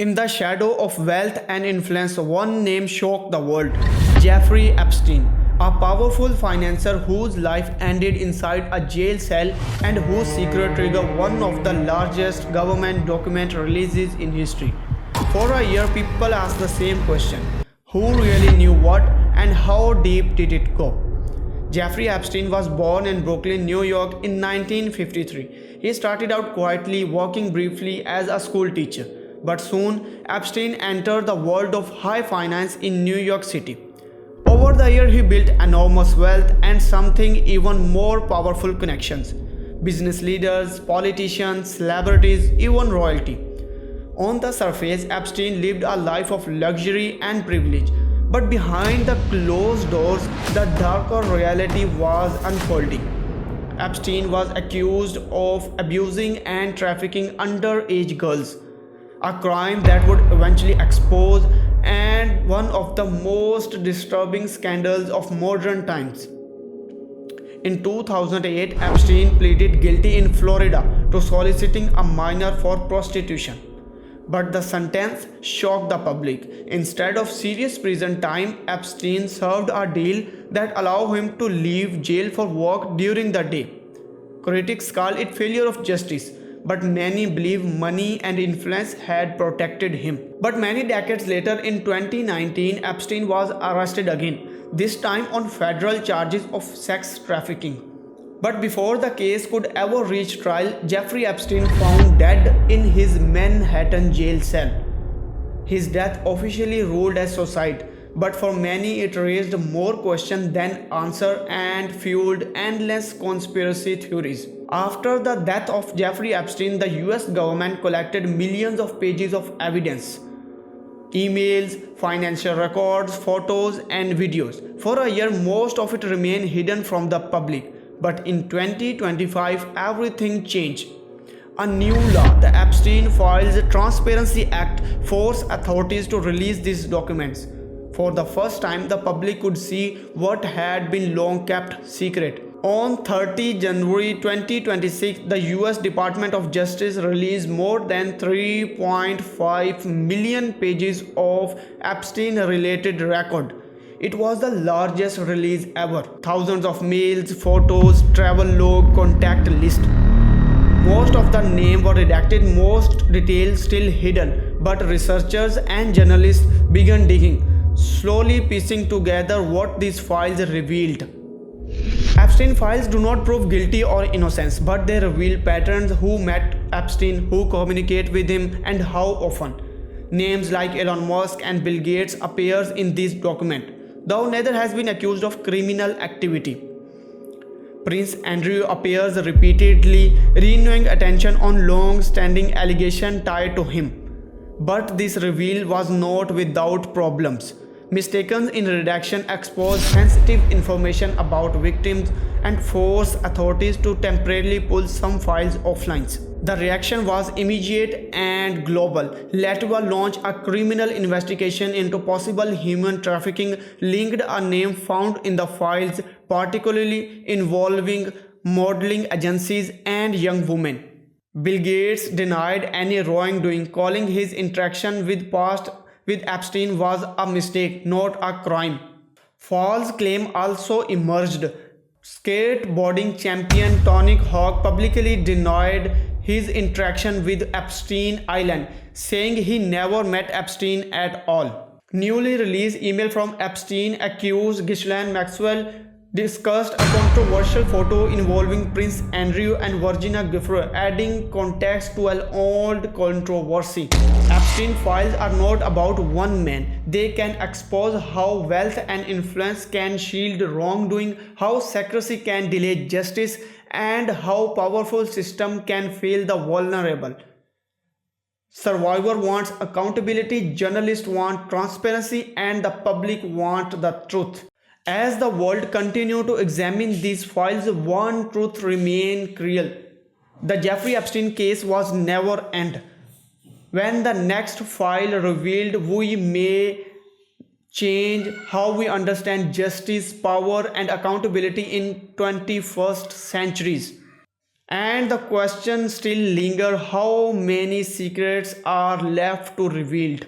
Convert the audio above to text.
In the shadow of wealth and influence, one name shocked the world: Jeffrey Epstein, a powerful financier whose life ended inside a jail cell and whose secret triggered one of the largest government document releases in history. For a year, people asked the same question: who really knew what, and how deep did it go? Jeffrey Epstein was born in Brooklyn, New York in 1953. He started out quietly, working briefly as a school teacher. But soon, Epstein entered the world of high finance in New York City. Over the years, he built enormous wealth and something even more powerful: connections. Business leaders, politicians, celebrities, even royalty. On the surface, Epstein lived a life of luxury and privilege. But behind the closed doors, the darker reality was unfolding. Epstein was accused of abusing and trafficking underage girls, a crime that would eventually expose and one of the most disturbing scandals of modern times. In 2008, Epstein pleaded guilty in Florida to soliciting a minor for prostitution. But the sentence shocked the public. Instead of serious prison time, Epstein served a deal that allowed him to leave jail for work during the day. Critics call it failure of justice, but many believe money and influence had protected him. But many decades later, in 2019, Epstein was arrested again, this time on federal charges of sex trafficking. But before the case could ever reach trial, Jeffrey Epstein found dead in his Manhattan jail cell. His death officially ruled as suicide, but for many it raised more questions than answers and fueled endless conspiracy theories. After the death of Jeffrey Epstein, the US government collected millions of pages of evidence: emails, financial records, photos, and videos. For a year, most of it remained hidden from the public. But in 2025, everything changed. A new law, the Epstein Files Transparency Act, forced authorities to release these documents. For the first time, the public could see what had been long kept secret. On 30 January 2026, the US Department of Justice released more than 3.5 million pages of Epstein-related record. It was the largest release ever. Thousands of mails, photos, travel log, contact list. Most of the names were redacted, most details still hidden. But researchers and journalists began digging, slowly piecing together what these files revealed. Epstein files do not prove guilty or innocence, but they reveal patterns: who met Epstein, who communicate with him, and how often. Names like Elon Musk and Bill Gates appears in this document, though neither has been accused of criminal activity. Prince Andrew appears repeatedly, renewing attention on long-standing allegations tied to him. But this reveal was not without problems. Mistakes in redaction exposed sensitive information about victims and forced authorities to temporarily pull some files offline. The reaction was immediate and global. Latvia launched a criminal investigation into possible human trafficking, linked a name found in the files, particularly involving modeling agencies and young women. Bill Gates denied any wrongdoing, calling his interaction with Epstein was a mistake, not a crime. False claims also emerged. Skateboarding champion Tony Hawk publicly denied his interaction with Epstein Island, saying he never met Epstein at all. Newly released email from Epstein accused Ghislaine Maxwell discussed a controversial photo involving Prince Andrew and Virginia Gifford, adding context to an old controversy. Epstein files are not about one man. They can expose how wealth and influence can shield wrongdoing, how secrecy can delay justice, and how powerful system can fail the vulnerable. Survivor wants accountability, journalists want transparency, and the public want the truth. As the world continues to examine these files, one truth remains clear: the Jeffrey Epstein case was never end. When the next file revealed, we may change how we understand justice, power, and accountability in 21st centuries. And the question still linger, how many secrets are left to revealed?